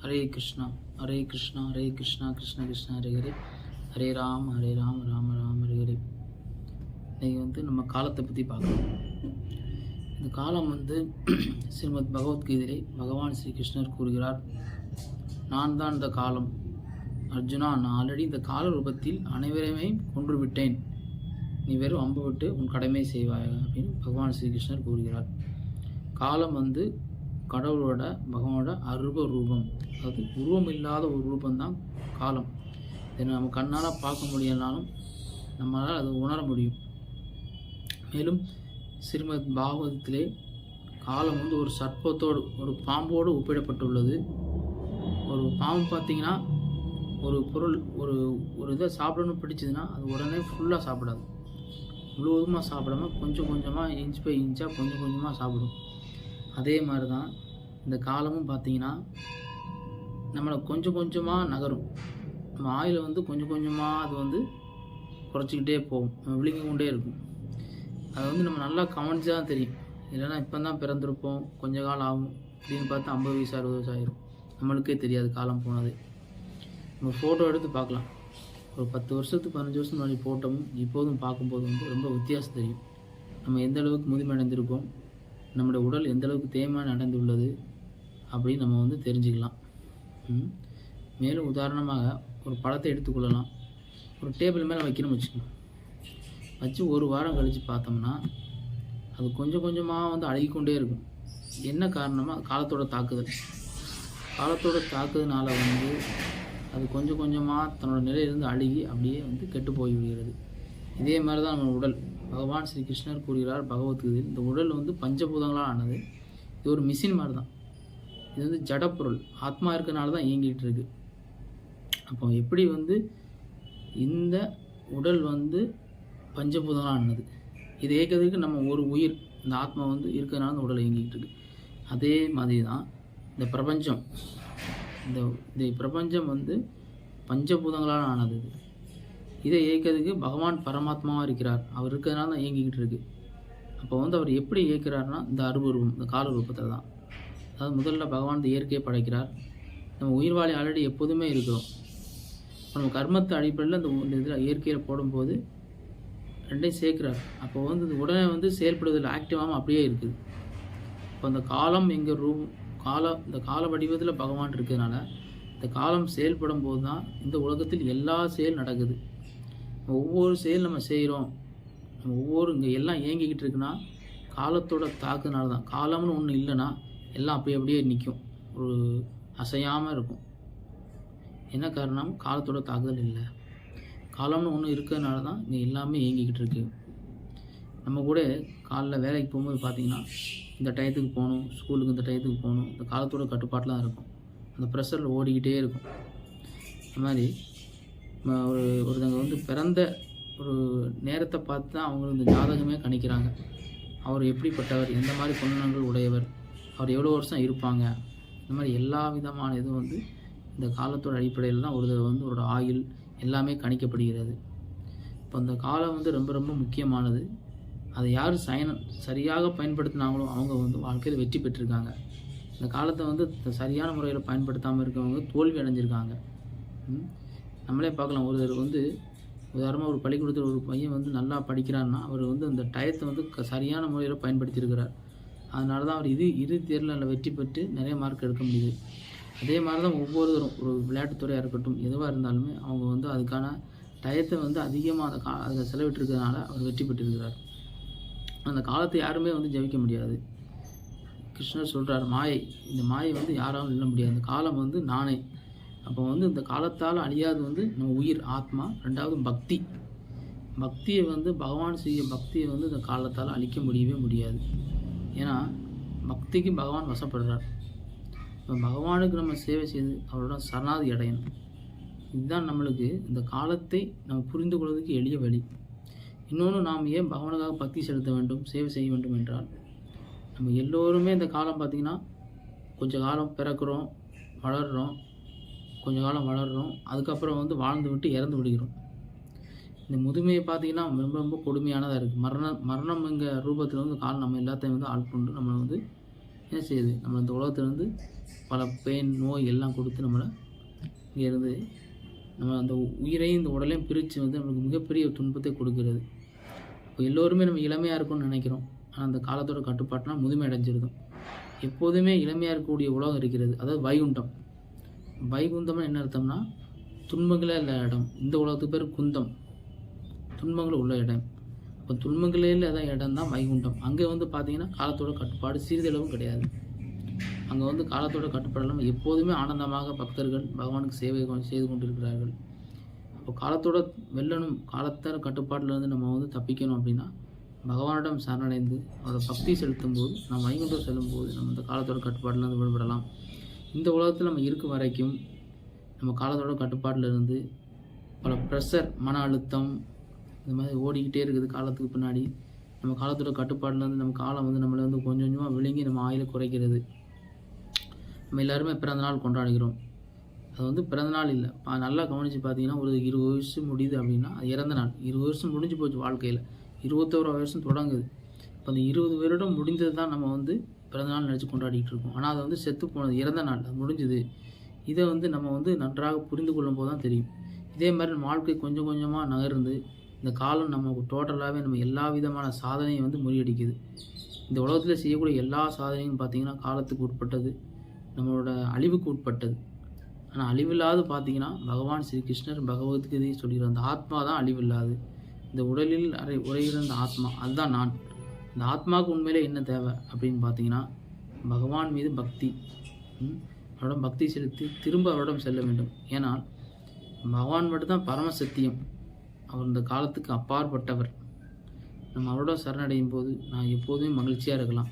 ஹரே கிருஷ்ணா ஹரே கிருஷ்ணா ஹரே கிருஷ்ணா கிருஷ்ண கிருஷ்ண ஹரே ஹரே ஹரே ராம் ராம ராம ஹரே ஹரே. இன்றைக்கி நம்ம காலத்தை பற்றி பார்க்கணும். இந்த காலம் ஸ்ரீமத் பகவத்கீதையிலே பகவான் ஸ்ரீ கிருஷ்ணர் கூறுகிறார், நான் தான் இந்த காலம். அர்ஜுனா, நான் ஆல்ரெடி இந்த கால ரூபத்தில் அனைவரையுமே கொன்று விட்டேன். நீ வெறும் அம்பு விட்டு உன் கடமை செய்வாய் அப்படின்னு பகவான் ஸ்ரீகிருஷ்ணர் கூறுகிறார். காலம் கடவுளோட பகவானோட அருவ ரூபம், அதாவது உருவம் இல்லாத ஒரு ரூபந்தான் காலம். இதை நம்ம கண்ணால் பார்க்க முடியலனாலும் நம்மளால் அதை உணர முடியும். மேலும் ஸ்ரீமத் பாகவதத்திலே காலம் ஒரு சர்ப்பத்தோடு, ஒரு பாம்போடு ஒப்பிடப்பட்டுள்ளது. ஒரு பாம்பு பார்த்திங்கன்னா ஒரு பொருள் ஒரு இதை சாப்பிடணும்னு பிடிச்சதுன்னா அது உடனே ஃபுல்லாக சாப்பிடாது, முழுவதுமாக சாப்பிடாமல் கொஞ்சம் கொஞ்சமாக இன்ச் பை இன்ச்சாக கொஞ்சம் கொஞ்சமாக சாப்பிடும். அதே மாதிரி தான் இந்த காலமும் பார்த்திங்கன்னா நம்மளை கொஞ்சம் கொஞ்சமாக நகரும். நம்ம ஆயில் கொஞ்சம் கொஞ்சமாக அது குறைச்சிக்கிட்டே போகும், விழுங்கி கொண்டே இருக்கும். அது நம்ம நல்லா கவனிச்சு தான் தெரியும். இல்லைன்னா இப்போ தான் பிறந்திருப்போம், கொஞ்ச காலம் ஆகும் அப்படின்னு பார்த்தா 50 வயசு 60 வயசு ஆயிரும், நம்மளுக்கே தெரியாது காலம் போனது. நம்ம ஃபோட்டோ எடுத்து பார்க்கலாம். ஒரு 10 வருஷத்துக்கு 15 வருஷம் முன்னாடி ஃபோட்டோவும் இப்போதும் பார்க்கும்போது ரொம்ப வித்தியாசம் தெரியும். நம்ம எந்த அளவுக்கு முதுமை அடைந்திருக்கோம், நம்முடைய உடல் எந்த அளவுக்கு தேய்மானம் அடைந்துள்ளது அப்படின்னு நம்ம தெரிஞ்சுக்கலாம். மேலும் உதாரணமாக ஒரு பழத்தை எடுத்துக்கொள்ளலாம். ஒரு டேபிள் மேலே வைக்கணும்னு வச்சுக்கணும். வச்சு ஒரு வாரம் கழித்து பார்த்தோம்னா அது கொஞ்சம் கொஞ்சமாக அழுகிக்கொண்டே இருக்கும். என்ன காரணமாக? காலத்தோட தாக்குதல். காலத்தோட தாக்குதல்னால அது கொஞ்சம் கொஞ்சமாக தன்னோட நிலையிலிருந்து அழுகி அப்படியே கெட்டு போய் விடுகிறது. இதே மாதிரி தான் நம்ம உடல். பகவான் ஸ்ரீ கிருஷ்ணர் கூறுகிறார் பகவத்கீதையில், இந்த உடல் பஞ்சபூதங்களால் ஆனது. இது ஒரு மிஷின் மாதிரி தான். இது ஜடப்பொருள், ஆத்மா இருக்கிறனால தான் இயங்கிட்டு இருக்கு. அப்போ எப்படி இந்த உடல் பஞ்சபூதங்களால் ஆனது, இது இயக்கிறதுக்கு நம்ம ஒரு உயிர், இந்த ஆத்மா இருக்கிறதுனால இந்த உடல் இயங்கிட்டு இருக்கு. அதே மாதிரி தான் இந்த பிரபஞ்சம். இந்த பிரபஞ்சம் பஞ்சபூதங்களால் ஆனது. இதை இயக்கிறதுக்கு பகவான் பரமாத்மாவாக இருக்கிறார். அவர் இருக்கிறதுனால தான் இயங்கிக்கிட்டு இருக்கு. அப்போ அவர் எப்படி இயக்கிறார்னா இந்த அருவரூபம், இந்த கால ரூபத்தில் தான். அதாவது முதல்ல பகவான் இந்த இயற்கையை படைக்கிறார். நம்ம உயிர்வாழி ஆல்ரெடி எப்போதுமே இருக்கிறோம். நம்ம கர்மத்தை அடிப்படையில் இந்த இதில் இயற்கையில் போடும்போது ரெண்டையும் சேர்க்கிறார். அப்போ இது உடனே செயல்படுவதில் ஆக்டிவாகவும் அப்படியே இருக்குது. இப்போ அந்த காலம் எங்கள் ரூபம், இந்த கால வடிவத்தில் பகவான் இருக்கிறதுனால இந்த காலம் செயல்படும் போது தான் இந்த உலகத்தில் எல்லா செயல் நடக்குது. ஒவ்வொரு செயல் நம்ம செய்கிறோம், நம்ம இங்கே எல்லாம் இயங்கிக்கிட்டு இருக்குன்னா காலத்தோட தாக்குனால தான். காலம்னு ஒன்று இல்லைன்னா எல்லாம் அப்படியே நிற்கும், ஒரு அசையாமல் இருக்கும். என்ன காரணம்? காலத்தோட தாக்குதல் இல்லை. காலம்னு ஒன்று இருக்கிறதுனால தான் இங்கே எல்லாமே இயங்கிக்கிட்டு இருக்கு. நம்ம கூட காலைல வேலைக்கு போகும்போது பார்த்திங்கன்னா இந்த டயத்துக்கு போகணும், ஸ்கூலுக்கு இந்த டயத்துக்கு போகணும், இந்த காலத்தோட கட்டுப்பாட்டில் தான் இருக்கும். அந்த ப்ரெஷரில் ஓடிக்கிட்டே இருக்கும். இந்த மாதிரி ஒருத்தங்க பிறந்த ஒரு நேரத்தை பார்த்து தான் அவங்க இந்த ஜாதகமே கணிக்கிறாங்க. அவர் எப்படிப்பட்டவர், எந்த மாதிரி குணங்கள் உடையவர், அவர் எவ்வளோ வருஷம் இருப்பாங்க, இந்த மாதிரி எல்லா விதமான இதுவும் இந்த காலத்தோட அடிப்படையில் தான் ஒரு ஆயுள் எல்லாமே கணிக்கப்படுகிறது. இப்போ அந்த காலம் ரொம்ப ரொம்ப முக்கியமானது. அதை யார் சரியாக பயன்படுத்தினாங்களோ அவங்க வாழ்க்கையில் வெற்றி பெற்றிருக்காங்க. இந்த காலத்தை சரியான முறையில் பயன்படுத்தாமல் இருக்கவங்க தோல்வி அடைஞ்சிருக்காங்க. நம்மளே பார்க்கலாம். உதாரணமாக ஒரு பள்ளிக்கூடத்தில் ஒரு பையன் நல்லா படிக்கிறான்னா அவர் அந்த டயத்தை சரியான முறையில் பயன்படுத்தியிருக்கிறார். அதனால தான் அவர் இறுதி தேர்வில் வெற்றி பெற்று நிறைய மார்க் எடுக்க முடியுது. அதே மாதிரி தான் ஒவ்வொருத்தரும் ஒரு விளையாட்டுத்துறையாக இருக்கட்டும், எதுவாக இருந்தாலுமே அவங்க அதுக்கான டயத்தை அதிகமாக அதை செலவிட்டிருக்கிறதுனால அவர் வெற்றி பெற்றிருக்கிறார். அந்த காலத்தை யாருமே ஜெயிக்க முடியாது. கிருஷ்ணர் சொல்கிறார், மாயை, இந்த மாயை யாராலும் வெல்ல முடியாது. இந்த காலம் நானே. அப்போ இந்த காலத்தால் அழியாது நம்ம உயிர், ஆத்மா. ரெண்டாவது பக்தி. பக்தியை பகவான் செய்ய பக்தியை இந்த காலத்தால் அழிக்க முடியவே முடியாது. ஏன்னா பக்திக்கு பகவான் வசப்படுறார். இப்போ பகவானுக்கு நம்ம சேவை செய்து அவரோட சரணாதி அடையணும். இதுதான் நம்மளுக்கு இந்த காலத்தை நம்ம புரிந்து கொள்வதற்கு எளிய வழி. இன்னொன்று, நாம் ஏன் பகவானுக்காக பக்தி செலுத்த வேண்டும், சேவை செய்ய வேண்டும் என்றால், நம்ம எல்லோருமே இந்த காலம் பார்த்திங்கன்னா கொஞ்சம் காலம் பிறக்கிறோம், வளர்கிறோம், கொஞ்சம் காலம் வளர்கிறோம், அதுக்கப்புறம் வாழ்ந்து விட்டு இறந்து விடுகிறோம். இந்த முதுமையை பார்த்திங்கன்னா ரொம்ப ரொம்ப கொடுமையானதாக இருக்குது. மரணம் எங்கள் ரூபத்தில் காலம் நம்ம எல்லாத்தையும் ஆட்கொண்டு நம்மளை என்ன செய்யுது, நம்ம இந்த உலகத்துலேருந்து பல பெயின் நோய் எல்லாம் கொடுத்து நம்மளை இங்கேருந்து நம்ம அந்த உயிரையும் இந்த உடலையும் பிரித்து வந்து நம்மளுக்கு மிகப்பெரிய துன்பத்தை கொடுக்கிறது. இப்போ எல்லோருமே நம்ம இளமையாக இருக்கும்னு நினைக்கிறோம். ஆனால் அந்த காலத்தோட கட்டுப்பாட்டினா முதுமை அடைஞ்சிருதும். எப்போதுமே இளமையாக இருக்கக்கூடிய உலகம் இருக்கிறது, அதாவது வைகுண்டம். வைகுண்டம்னு என்ன அர்த்தம்னா துன்பங்களே இல்லை இடம். இந்த உலகத்துக்கு பேர் குந்தம், துன்பங்கள் உள்ள இடம். அப்போ துன்பங்களே இல்லாத இடம் தான் வைகுண்டம். அங்கே வந்து பார்த்திங்கன்னா காலத்தோட கட்டுப்பாடு சிறிதளவும் கிடையாது. அங்கே வந்து காலத்தோட கட்டுப்பாடு இல்லாமல் எப்போதுமே ஆனந்தமாக பக்தர்கள் பகவானுக்கு சேவை செய்து கொண்டிருக்கிறார்கள். அப்போ காலத்தோட வெல்லணும், காலத்தோட கட்டுப்பாட்டிலேருந்து நம்ம வந்து தப்பிக்கணும் அப்படின்னா பகவானிடம் சரணடைந்து அவரோட பக்தி செலுத்தும் போது, நம்ம வைகுண்டம் செல்லும்போது நம்ம இந்த காலத்தோட கட்டுப்பாட்டிலேருந்து விடுபடலாம். இந்த உலகத்தில் நம்ம இருக்கும் வரைக்கும் நம்ம காலத்தோட கட்டுப்பாட்டில் இருந்து பல ப்ரெஷர், மன அழுத்தம் இந்த மாதிரி ஓடிக்கிட்டே இருக்குது காலத்துக்கு பின்னாடி. நம்ம காலத்தோட கட்டுப்பாட்டிலேருந்து நம்ம காலம் வந்து நம்மளை வந்து கொஞ்சம் கொஞ்சமாக விழுங்கி நம்ம ஆயுளை குறைக்கிறது. நம்ம எல்லாருமே பிறந்தநாள் கொண்டாடுகிறோம். அது வந்து பிறந்தநாள் இல்லை, நல்லா கவனித்து பார்த்தீங்கன்னா ஒரு 20 வயசு முடியுது அப்படின்னா அது இறந்த நாள். 20 வருஷம் முடிஞ்சு போச்சு வாழ்க்கையில், 21 வருஷம் தொடங்குது. இப்போ அந்த 20 வருடம் முடிந்தது தான் நம்ம வந்து பிறந்தநாள் நினச்சி கொண்டாடிட்டு இருக்கோம். ஆனால் அது வந்து செத்து போனது, இறந்த நாள், அது முடிஞ்சுது. இதை வந்து நம்ம வந்து நன்றாக புரிந்து கொள்ளும் போது தான் தெரியும். இதே மாதிரி நம்ம வாழ்க்கை கொஞ்சம் கொஞ்சமாக நகர்ந்து இந்த காலம் நம்ம டோட்டலாகவே நம்ம எல்லா விதமான சாதனையும் வந்து முறியடிக்குது. இந்த உலகத்தில் செய்யக்கூடிய எல்லா சாதனையும் பார்த்திங்கன்னா காலத்துக்கு உட்பட்டது, நம்மளோட அழிவுக்கு உட்பட்டது. ஆனால் அழிவில்லாது பார்த்திங்கன்னா பகவான் ஸ்ரீ கிருஷ்ணர் பகவத்கீதையை சொல்கிற அந்த ஆத்மா தான் அழிவில்லாது. இந்த உடலில் உரைகிற அந்த ஆத்மா, அதுதான் நான். இந்த ஆத்மாவுக்கு உண்மையிலே என்ன தேவை அப்படின்னு பார்த்தீங்கன்னா பகவான் மீது பக்தி, அவரிடம் பக்தி செலுத்தி திரும்ப அவரிடம் செல்ல வேண்டும். ஏன்னால் பகவான் மட்டும்தான் பரமசத்தியம், அவர் இந்த காலத்துக்கு அப்பாற்பட்டவர். நம்ம அவரோட சரணடையும் போது நான் எப்போதுமே மகிழ்ச்சியாக இருக்கலாம்.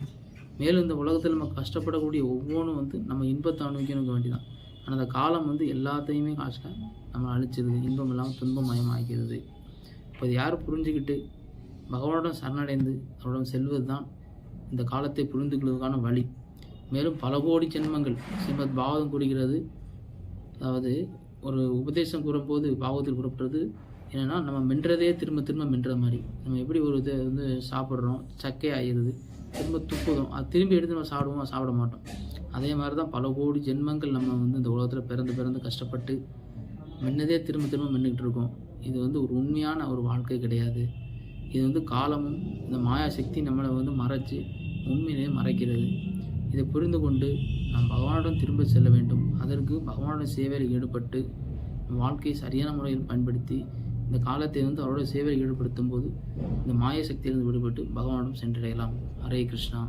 மேலும் இந்த உலகத்தில் நம்ம கஷ்டப்படக்கூடிய ஒவ்வொன்றும் வந்து நம்ம இன்பத்தை அனுபவிக்கணுக்க வேண்டிதான். ஆனால் அந்த காலம் வந்து எல்லாத்தையுமே காசில் நம்ம அழிச்சிருது, இன்பம் இல்லாமல் துன்பமயம் ஆகிறது. இப்போ இது யார் புரிஞ்சுக்கிட்டு பகவானுடன் சரணடைந்து அவருடன் செல்வது தான் இந்த காலத்தை புரிந்து கொள்வதற்கான வழி. மேலும் பல கோடி ஜென்மங்கள் ஸ்ரீமத் பாகவதம் கூறுகிறது. அதாவது ஒரு உபதேசம் கூறும்போது பாகவத்தில் கூறப்படுறது என்னென்னா, நம்ம மென்றதே திரும்ப திரும்ப மென்ற மாதிரி. நம்ம எப்படி ஒரு இதை வந்து சாப்பிட்றோம், சக்கை ஆகிடுது, திரும்ப துப்புதும், அது திரும்பி எடுத்து நம்ம சாப்பிடுவோம், சாப்பிட மாட்டோம். அதே மாதிரி தான் பல கோடி ஜென்மங்கள் நம்ம வந்து இந்த உலகத்தில் பிறந்து கஷ்டப்பட்டு மென்னதே திரும்ப திரும்ப மென்னுக்கிட்டு இருக்கோம். இது வந்து ஒரு உண்மையான ஒரு வாழ்க்கை கிடையாது. இது வந்து காலமும் இந்த மாயாசக்தி நம்மளை வந்து மறைச்சி உண்மையிலேயே மறைக்கிறது. இதை புரிந்து கொண்டு நாம் பகவானுடன் திரும்ப செல்ல வேண்டும். அதற்கு பகவானோட சேவையில் ஈடுபட்டு வாழ்க்கையை சரியான முறையில் பயன்படுத்தி இந்த காலத்தை வந்து அவரோட சேவையில் ஈடுபடுத்தும் போது இந்த மாய சக்தியிலிருந்து விடுபட்டு பகவானிடம் சென்றடையலாம். ஹரே கிருஷ்ணா.